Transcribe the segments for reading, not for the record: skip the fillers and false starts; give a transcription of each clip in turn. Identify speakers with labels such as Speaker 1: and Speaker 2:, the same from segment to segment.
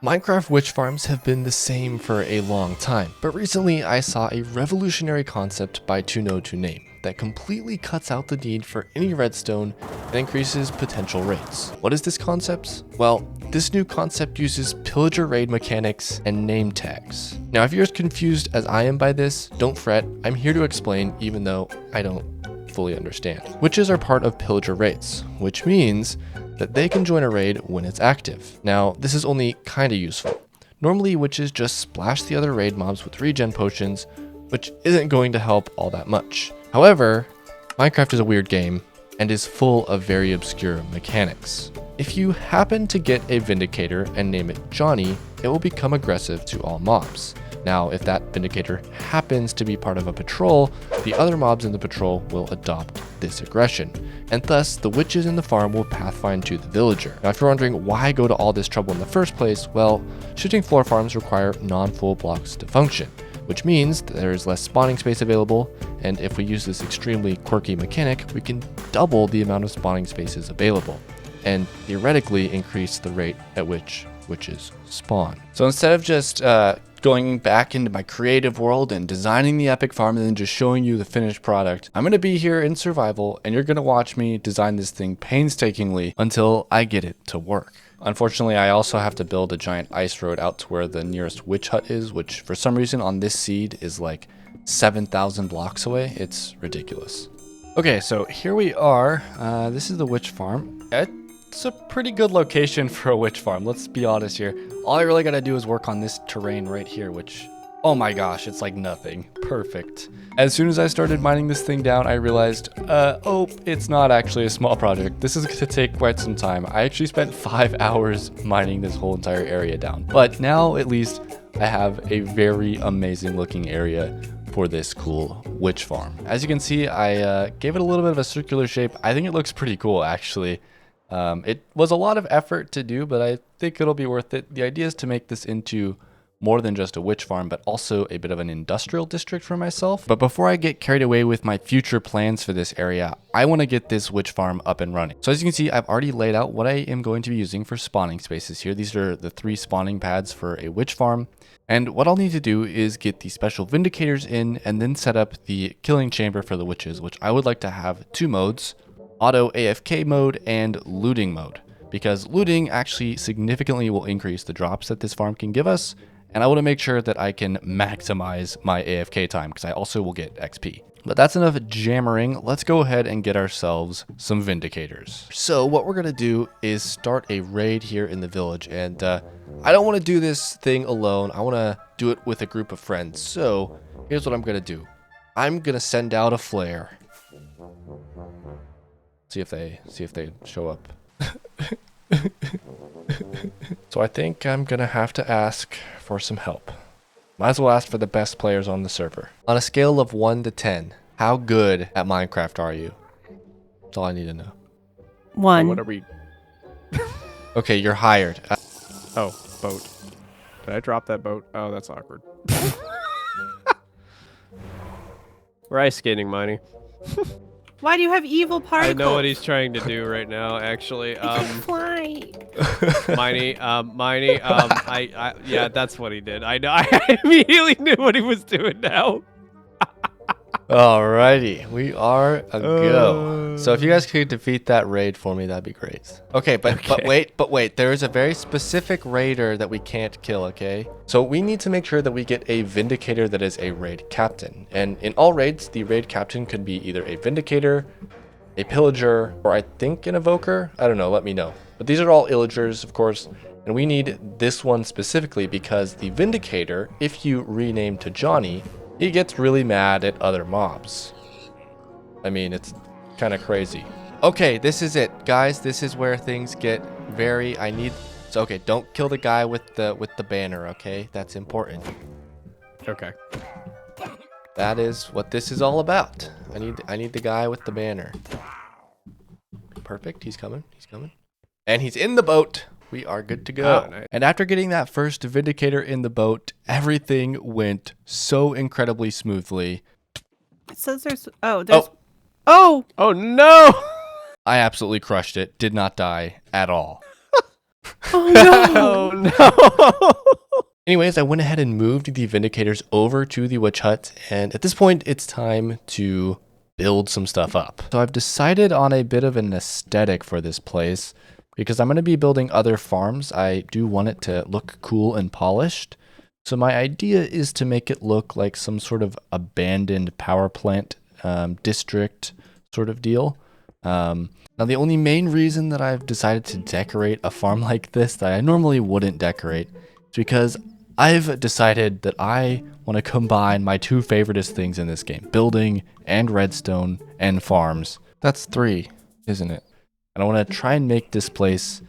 Speaker 1: Minecraft witch farms have been the same for a long time, but recently I saw a revolutionary concept by To that completely cuts out the need for any redstone and increases potential raids. What is this concept? Well, this new concept uses pillager raid mechanics and name tags. Now, if you're as confused as I am by this, don't fret, I'm here to explain even though I don't fully understand. Witches are part of pillager raids, which means that they can join a raid when it's active. Now, this is only kinda useful. Normally, witches just splash the other raid mobs with regen potions, which isn't going to help all that much. However, Minecraft is a weird game and is full of very obscure mechanics. If you happen to get a Vindicator and name it Johnny, it will become aggressive to all mobs. Now, if that Vindicator happens to be part of a patrol, the other mobs in the patrol will adopt this aggression, and thus the witches in the farm will pathfind to the villager. Now, if you're wondering why go to all this trouble in the first place, well, shifting floor farms require non-full blocks to function, which means that there's less spawning space available, and if we use this extremely quirky mechanic, we can double the amount of spawning spaces available, and theoretically increase the rate at which witches spawn. So instead of just going back into my creative world and designing the epic farm and then just showing you the finished product, I'm going to be here in survival and you're going to watch me design this thing painstakingly until I get it to work. Unfortunately, I also have to build a giant ice road out to where the nearest witch hut is, which for some reason on this seed is like 7,000 blocks away. It's ridiculous. Okay, so here we are. This is the witch farm. It's a pretty good location for a witch farm, let's be honest here. All I really gotta do is work on this terrain right here, which, oh my gosh, it's like nothing. Perfect. As soon as I started mining this thing down, I realized, oh, it's not actually a small project. This is gonna take quite some time. I actually spent 5 hours mining this whole entire area down. But now, at least, I have a very amazing looking area for this cool witch farm. As you can see, I gave it a little bit of a circular shape. I think it looks pretty cool, actually. It was a lot of effort to do, but I think it'll be worth it. The idea is to make this into more than just a witch farm, but also a bit of an industrial district for myself. But before I get carried away with my future plans for this area, I want to get this witch farm up and running. So as you can see, I've already laid out what I am going to be using for spawning spaces here. These are the 3 spawning pads for a witch farm. And what I'll need to do is get the special Vindicators in and then set up the killing chamber for the witches, which I would like to have 2 modes. Auto AFK mode and looting mode, because looting actually significantly will increase the drops that this farm can give us, and I want to make sure that I can maximize my AFK time because I also will get XP. But that's enough jammering. Let's go ahead and get ourselves some Vindicators. So what we're going to do is start a raid here in the village, and I don't want to do this thing alone. I want to do it with a group of friends. So here's what I'm going to do. I'm going to send out a flare. See if they show up. So I think I'm gonna have to ask for some help. Might as well ask for the best players on the server. On a scale of 1 to 10, how good at Minecraft are you? That's all I need to know.
Speaker 2: 1.
Speaker 3: What are we?
Speaker 1: Okay, you're hired.
Speaker 3: Oh, boat. Did I drop that boat? Oh, that's awkward. We're ice skating, Miney.
Speaker 2: Why do you have evil particles?
Speaker 3: I know what he's trying to do right now, actually.
Speaker 2: I can fly.
Speaker 3: Miney, yeah, that's what he did. I know. I immediately knew what he was doing now.
Speaker 1: Alrighty, we are a go. So if you guys could defeat that raid for me, that'd be great. Okay, but wait, there is a very specific raider that we can't kill, okay? So we need to make sure that we get a Vindicator that is a raid captain. And in all raids, the raid captain could be either a Vindicator, a Pillager, or I think an Evoker. I don't know, let me know. But these are all Illagers, of course. And we need this one specifically because the Vindicator, if you rename to Johnny, he gets really mad at other mobs. I mean, it's kind of crazy. Okay, this is it, guys. This is where things get very. So okay, don't kill the guy with the banner. Okay, that's important.
Speaker 3: Okay.
Speaker 1: That is what this is all about. I need the guy with the banner. Perfect. He's coming. He's coming. And he's in the boat. We are good to go.
Speaker 3: Oh, nice.
Speaker 1: And after getting that first Vindicator in the boat, everything went so incredibly smoothly.
Speaker 2: It says there's... Oh!
Speaker 3: Oh, no!
Speaker 1: I absolutely crushed it. Did not die at all.
Speaker 2: Oh no!
Speaker 3: no.
Speaker 1: Anyways, I went ahead and moved the Vindicators over to the Witch Hut, and at this point, it's time to build some stuff up. So I've decided on a bit of an aesthetic for this place, because I'm going to be building other farms. I do want it to look cool and polished. So my idea is to make it look like some sort of abandoned power plant district sort of deal. Now, the only main reason that I've decided to decorate a farm like this that I normally wouldn't decorate is because I've decided that I want to combine my two favoriteest things in this game, building and redstone and farms. That's 3, isn't it? And I want to try and make this place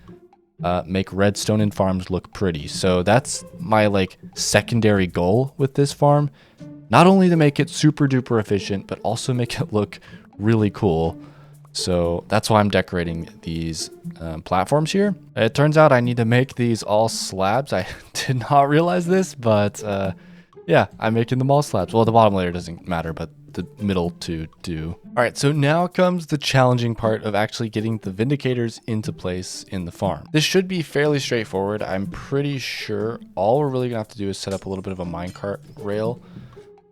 Speaker 1: make redstone and farms look pretty. So that's my like secondary goal with this farm. Not only to make it super duper efficient, but also make it look really cool. So that's why I'm decorating these platforms here. It turns out I need to make these all slabs. I did not realize this, but yeah, I'm making them all slabs. Well, the bottom layer doesn't matter, but the middle two do. All right, so now comes the challenging part of actually getting the Vindicators into place in the farm. This should be fairly straightforward. I'm pretty sure all we're really gonna have to do is set up a little bit of a minecart rail,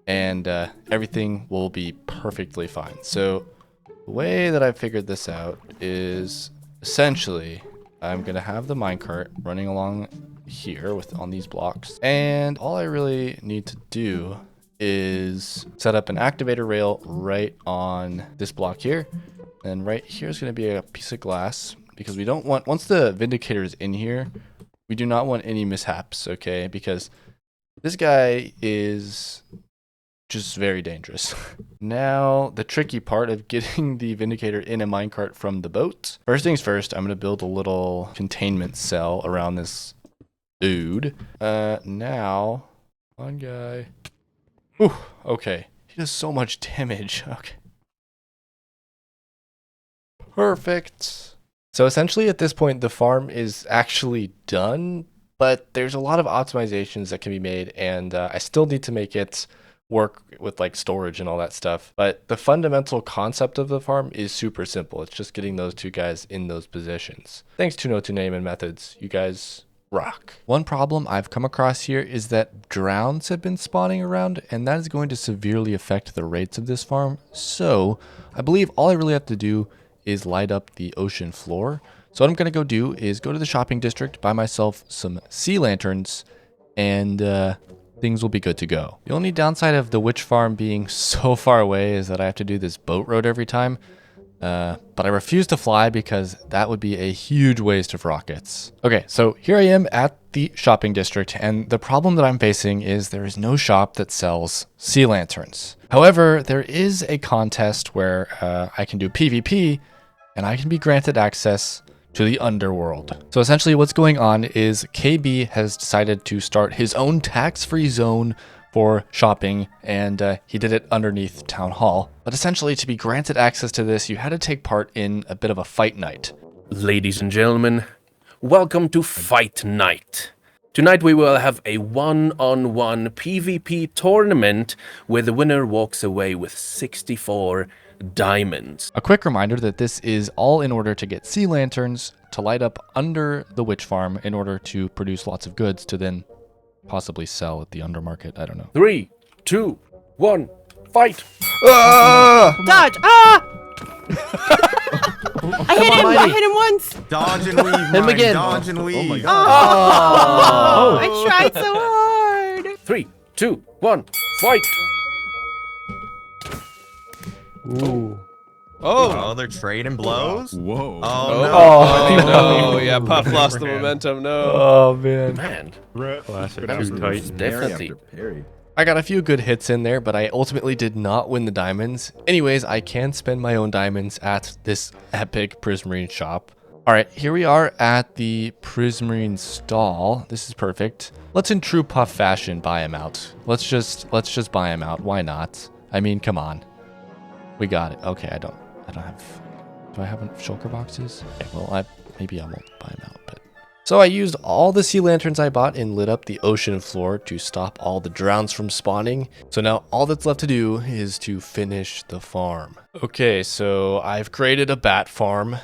Speaker 1: and everything will be perfectly fine. So the way that I figured this out is essentially I'm gonna have the minecart running along here on these blocks, and all I really need to do is set up an activator rail right on this block here, and right here is going to be a piece of glass, because we don't want, once the Vindicator is in here, we do not want any mishaps, okay, because this guy is just very dangerous. Now, the tricky part of getting the Vindicator in a minecart from the boat. First things first, I'm going to build a little containment cell around this dude. Now, one guy. Whew, okay. He does so much damage. Okay. Perfect. So essentially at this point, the farm is actually done, but there's a lot of optimizations that can be made, and I still need to make it work with like storage and all that stuff. But the fundamental concept of the farm is super simple. It's just getting those two guys in those positions. Thanks to No2Name and Methods. You guys rock. One problem I've come across here is that drowns have been spawning around, and that is going to severely affect the rates of this farm. So I believe all I really have to do is light up the ocean floor. So what I'm going to go do is go to the shopping district, buy myself some sea lanterns, and things will be good to go. The only downside of the witch farm being so far away is that I have to do this boat road every time. But I refuse to fly because that would be a huge waste of rockets. Okay, so here I am at the shopping district, and the problem that I'm facing is there is no shop that sells sea lanterns. However, there is a contest where I can do PvP, and I can be granted access to the underworld. So essentially what's going on is KB has decided to start his own tax-free zone for shopping, and he did it underneath Town Hall. But essentially, to be granted access to this, you had to take part in a bit of a fight night.
Speaker 4: Ladies and gentlemen, welcome to Fight Night. Tonight we will have a one-on-one PvP tournament where the winner walks away with 64 diamonds.
Speaker 1: A quick reminder that this is all in order to get sea lanterns to light up under the witch farm in order to produce lots of goods to then possibly sell at the undermarket. I don't know.
Speaker 4: 3, 2, 1, fight!
Speaker 2: Dodge! Ah! I hit him! I hit him once!
Speaker 5: Dodge and weave,
Speaker 4: Hit him again.
Speaker 5: Dodge and weave.
Speaker 3: Oh my god.
Speaker 2: Oh! I tried so hard!
Speaker 4: 3, 2, 1, fight!
Speaker 3: Ooh.
Speaker 5: Oh, they're trading blows?
Speaker 3: Whoa.
Speaker 5: Oh, no.
Speaker 6: Oh, yeah, Puff lost the momentum. No.
Speaker 1: Oh, man.
Speaker 4: Man,
Speaker 3: Classic.
Speaker 4: that was
Speaker 3: Too tight.
Speaker 4: definitely.
Speaker 1: I got a few good hits in there, but I ultimately did not win the diamonds. Anyways, I can spend my own diamonds at this epic Prismarine shop. All right, here we are at the Prismarine stall. This is perfect. Let's, in true Puff fashion, buy him out. Let's just buy him out. Why not? I mean, come on. We got it. Okay, I don't have. Do I have shulker boxes? Okay, well, maybe I won't buy them out, but. So I used all the sea lanterns I bought and lit up the ocean floor to stop all the drowns from spawning. So now all that's left to do is to finish the farm. Okay, so I've created a bat farm.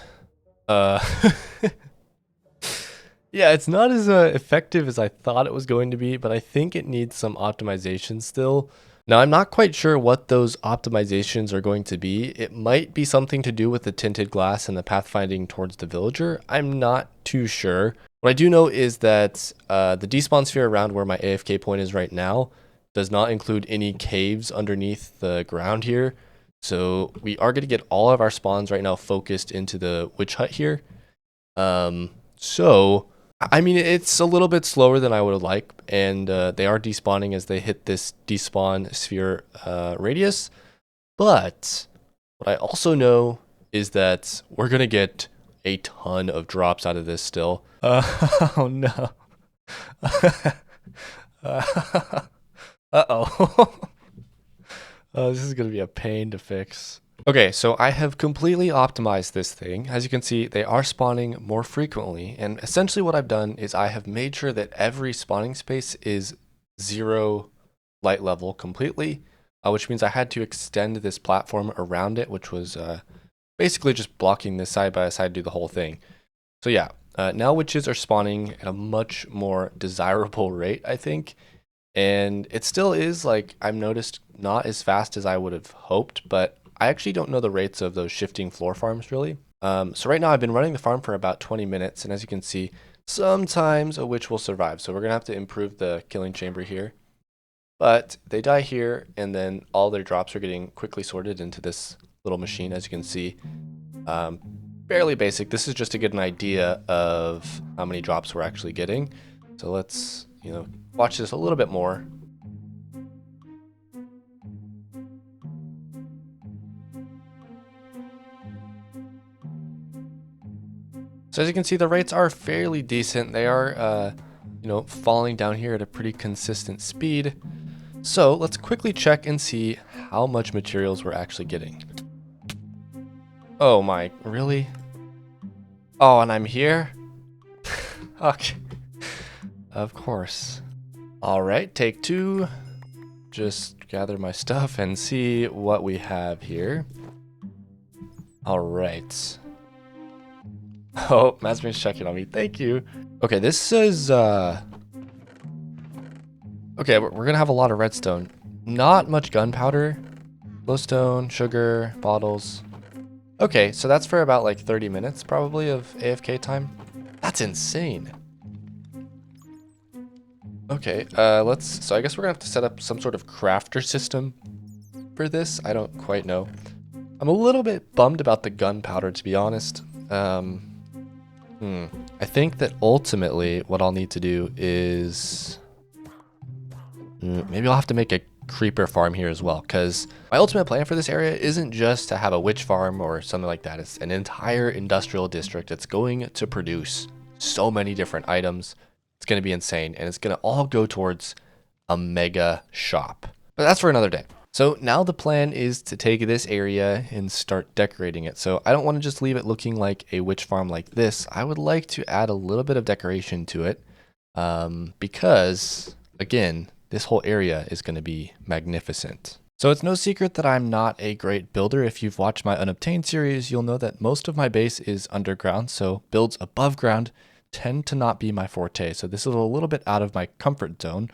Speaker 1: Yeah, it's not as effective as I thought it was going to be, but I think it needs some optimization still. Now, I'm not quite sure what those optimizations are going to be. It might be something to do with the tinted glass and the pathfinding towards the villager. I'm not too sure. What I do know is that the despawn sphere around where my AFK point is right now does not include any caves underneath the ground here. So we are going to get all of our spawns right now focused into the witch hut here. So I mean, it's a little bit slower than I would like, and they are despawning as they hit this despawn sphere radius. But what I also know is that we're going to get a ton of drops out of this still. Oh no. Uh-oh. This is going to be a pain to fix. Okay, so I have completely optimized this thing. As you can see, they are spawning more frequently, and essentially what I've done is I have made sure that every spawning space is 0 light level completely, which means I had to extend this platform around it, which was basically just blocking this side by side to do the whole thing. So yeah, now witches are spawning at a much more desirable rate, I think. And it still is, like, I've noticed, not as fast as I would have hoped, but I actually don't know the rates of those shifting floor farms really. So right now I've been running the farm for about 20 minutes, and as you can see, sometimes a witch will survive. So we're gonna have to improve the killing chamber here. But they die here, and then all their drops are getting quickly sorted into this little machine, as you can see. Fairly basic. This is just to get an idea of how many drops we're actually getting. So let's, watch this a little bit more. So as you can see, the rates are fairly decent. They are, falling down here at a pretty consistent speed. So let's quickly check and see how much materials we're actually getting. Oh my, really? Oh, and I'm here? Okay. Of course. All right, take 2. Just gather my stuff and see what we have here. All right. Oh, Masmin's checking on me. Thank you. Okay, this is, okay, we're gonna have a lot of redstone. Not much gunpowder. Glowstone, sugar, bottles. Okay, so that's for about like 30 minutes probably of AFK time. That's insane. Okay, so I guess we're gonna have to set up some sort of crafter system for this. I don't quite know. I'm a little bit bummed about the gunpowder, to be honest. I think that ultimately what I'll need to do is maybe I'll have to make a creeper farm here as well, because my ultimate plan for this area isn't just to have a witch farm or something like that. It's an entire industrial district that's going to produce so many different items. It's going to be insane, and it's going to all go towards a mega shop. But that's for another day. So now the plan is to take this area and start decorating it. So I don't want to just leave it looking like a witch farm like this. I would like to add a little bit of decoration to it because, again, this whole area is going to be magnificent. So it's no secret that I'm not a great builder. If you've watched my Unobtained series, you'll know that most of my base is underground. So builds above ground tend to not be my forte. So this is a little bit out of my comfort zone.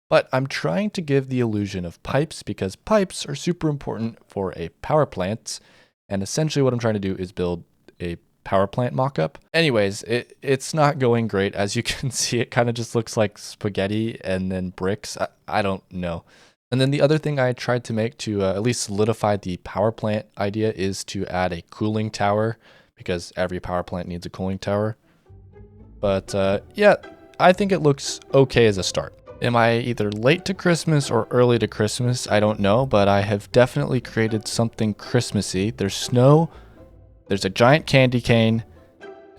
Speaker 1: But I'm trying to give the illusion of pipes because pipes are super important for a power plant. And essentially what I'm trying to do is build a power plant mock-up. Anyways, it's not going great. As you can see, it kind of just looks like spaghetti and then bricks. I don't know. And then the other thing I tried to make to at least solidify the power plant idea is to add a cooling tower because every power plant needs a cooling tower. But yeah, I think it looks okay as a start. Am I either late to Christmas or early to Christmas? I don't know, but I have definitely created something Christmassy. There's snow, there's a giant candy cane,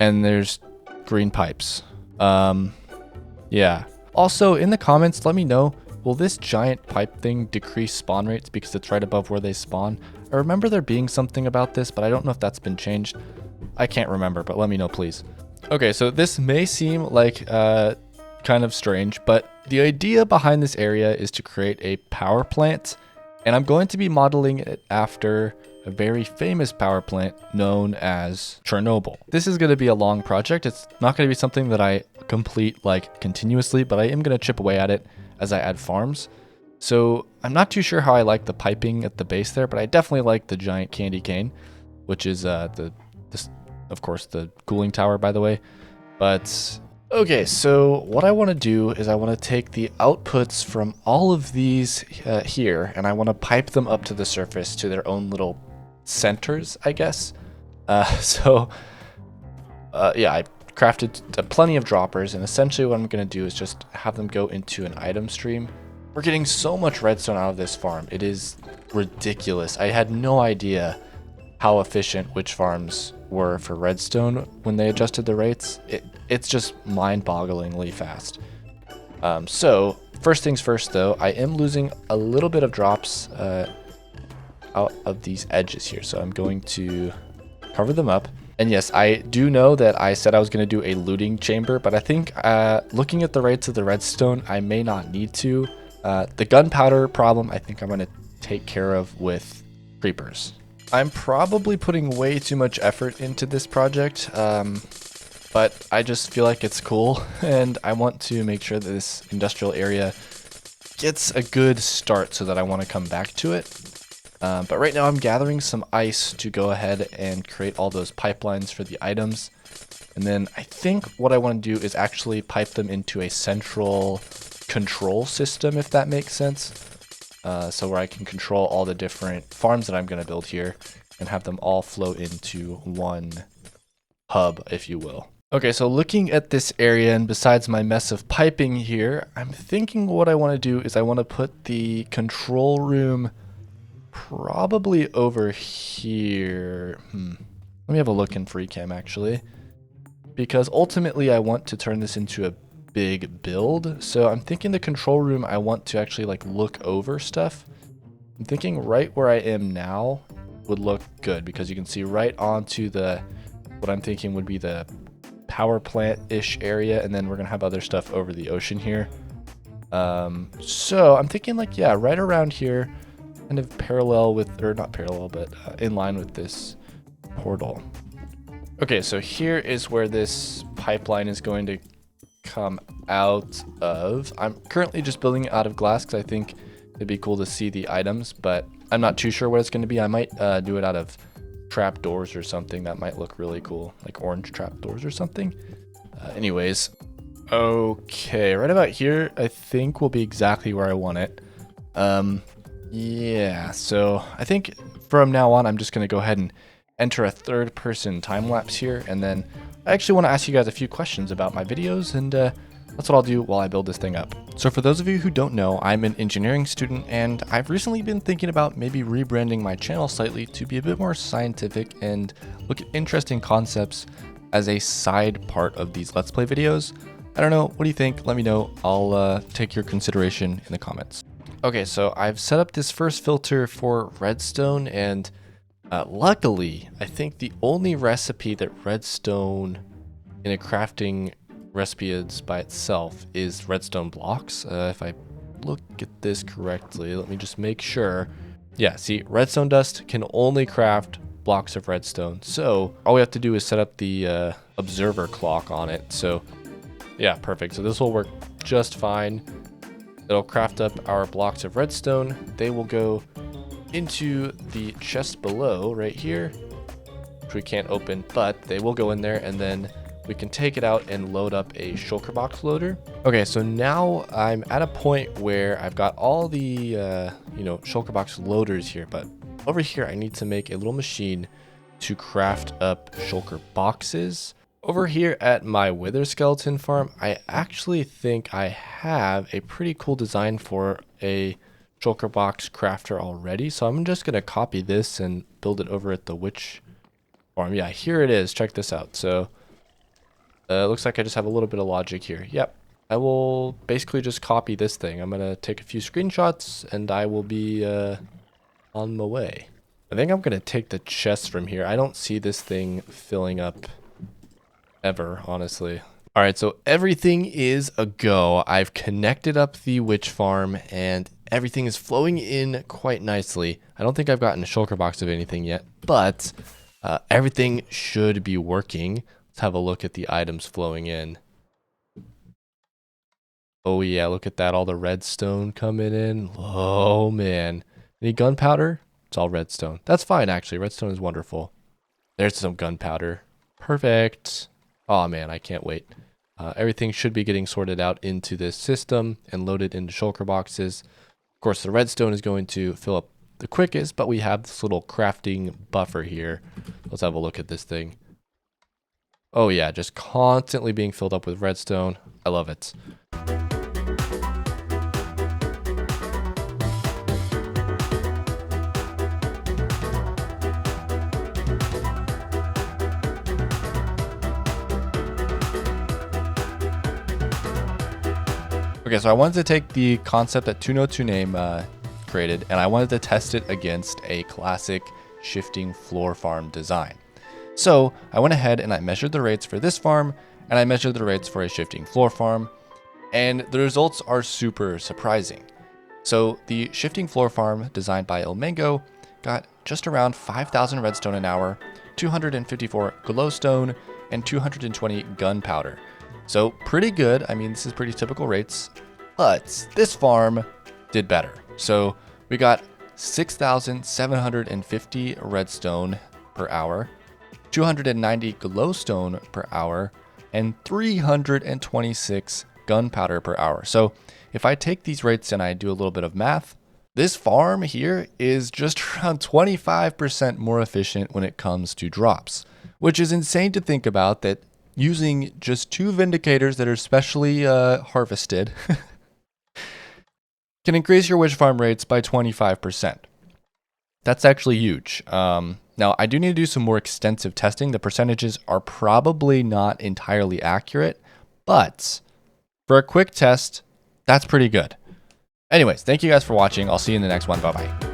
Speaker 1: and there's green pipes. Yeah. Also, in the comments, let me know, will this giant pipe thing decrease spawn rates because it's right above where they spawn? I remember there being something about this, but I don't know if that's been changed. I can't remember, but let me know, please. Okay, so this may seem like kind of strange, but the idea behind this area is to create a power plant, and I'm going to be modeling it after a very famous power plant known as Chernobyl. This is going to be a long project. It's not going to be something that I complete like continuously, but I am going to chip away at it as I add farms. So I'm not too sure how I like the piping at the base there, but I definitely like the giant candy cane, which is of course the cooling tower, by the way. But okay, so what I want to do is I want to take the outputs from all of these here, and I want to pipe them up to the surface to their own little centers, I guess. Yeah, I crafted plenty of droppers, and essentially what I'm going to do is just have them go into an item stream. We're getting so much redstone out of this farm. It is ridiculous. I had no idea how efficient witch farms were for redstone when they adjusted the rates. It's just mind-bogglingly fast. So first things first, though, I am losing a little bit of drops out of these edges here. So I'm going to cover them up. And yes, I do know that I said I was going to do a looting chamber, but I think looking at the rates of the redstone, I may not need to. The gunpowder problem, I think I'm going to take care of with creepers. I'm probably putting way too much effort into this project, but I just feel like it's cool, and I want to make sure that this industrial area gets a good start so that I want to come back to it. But right now I'm gathering some ice to go ahead and create all those pipelines for the items. And then I think what I want to do is actually pipe them into a central control system, if that makes sense. So where I can control all the different farms that I'm going to build here and have them all flow into one hub, if you will. Okay, so looking at this area, and besides my mess of piping here, I'm thinking what I want to do is I want to put the control room probably over here. Let me have a look in FreeCam, actually, because ultimately I want to turn this into a big build. So I'm thinking the control room, I want to actually like look over stuff. I'm thinking right where I am now would look good, because you can see right onto the, what I'm thinking would be the power plant-ish area, and then we're gonna have other stuff over the ocean here. So I'm thinking like, yeah, right around here, kind of parallel with, or not parallel, but in line with this portal. Okay, so here is where this pipeline is going to come out of. I'm currently just building it out of glass because I think it'd be cool to see the items, but I'm not too sure what it's going to be. I might do it out of trap doors or something. That might look really cool, like orange trap doors or something. Anyways, okay, right about here I think will be exactly where I want it. Yeah, so I think from now on I'm just going to go ahead and enter a third-person time-lapse here, and then I actually want to ask you guys a few questions about my videos, and that's what I'll do while I build this thing up. So for those of you who don't know, I'm an engineering student, and I've recently been thinking about maybe rebranding my channel slightly to be a bit more scientific and look at interesting concepts as a side part of these Let's Play videos. I don't know, what do you think? Let me know. I'll take your consideration in the comments. Okay, so I've set up this first filter for redstone, and luckily, I think the only recipe that redstone in a crafting recipe is by itself is redstone blocks. If I look at this correctly, let me just make sure. Yeah, see, redstone dust can only craft blocks of redstone. So all we have to do is set up the observer clock on it. So yeah, perfect. So this will work just fine. It'll craft up our blocks of redstone. They will go into the chest below right here, which we can't open, but they will go in there, and then we can take it out and load up a shulker box loader. Okay, so now I'm at a point where I've got all the shulker box loaders here, but over here I need to make a little machine to craft up shulker boxes. Over here at my wither skeleton farm, I actually think I have a pretty cool design for a shulker box crafter already, so I'm just gonna copy this and build it over at the witch farm. Yeah, here it is. Check this out. So it looks like I just have a little bit of logic here. Yep, I will basically just copy this thing. I'm gonna take a few screenshots and I will be on my way. I think I'm gonna take the chest from here. I don't see this thing filling up ever, honestly. All right, so everything is a go. I've connected up the witch farm and Everything is flowing in quite nicely. I don't think I've gotten a shulker box of anything yet, but everything should be working. Let's have a look at the items flowing in. Oh yeah, look at that. All the redstone coming in. Oh man. Any gunpowder? It's all redstone. That's fine actually. Redstone is wonderful. There's some gunpowder. Perfect. Oh man, I can't wait. Everything should be getting sorted out into this system and loaded into shulker boxes. Of course, the redstone is going to fill up the quickest, but we have this little crafting buffer here. Let's have a look at this thing. Oh yeah, just constantly being filled up with redstone. I love it. Okay, so I wanted to take the concept that 2no2name created, and I wanted to test it against a classic shifting floor farm design. So I went ahead and I measured the rates for this farm, and I measured the rates for a shifting floor farm, and the results are super surprising. So the shifting floor farm designed by El Mango got just around 5,000 redstone an hour, 254 glowstone, and 220 gunpowder. So pretty good. I mean, this is pretty typical rates, but this farm did better. So we got 6,750 redstone per hour, 290 glowstone per hour, and 326 gunpowder per hour. So if I take these rates and I do a little bit of math, this farm here is just around 25% more efficient when it comes to drops, which is insane to think about, that using just 2 vindicators that are specially harvested can increase your wish farm rates by 25%. That's actually huge. Now, I do need to do some more extensive testing. The percentages are probably not entirely accurate, but for a quick test, that's pretty good. Anyways, thank you guys for watching. I'll see you in the next one. Bye-bye.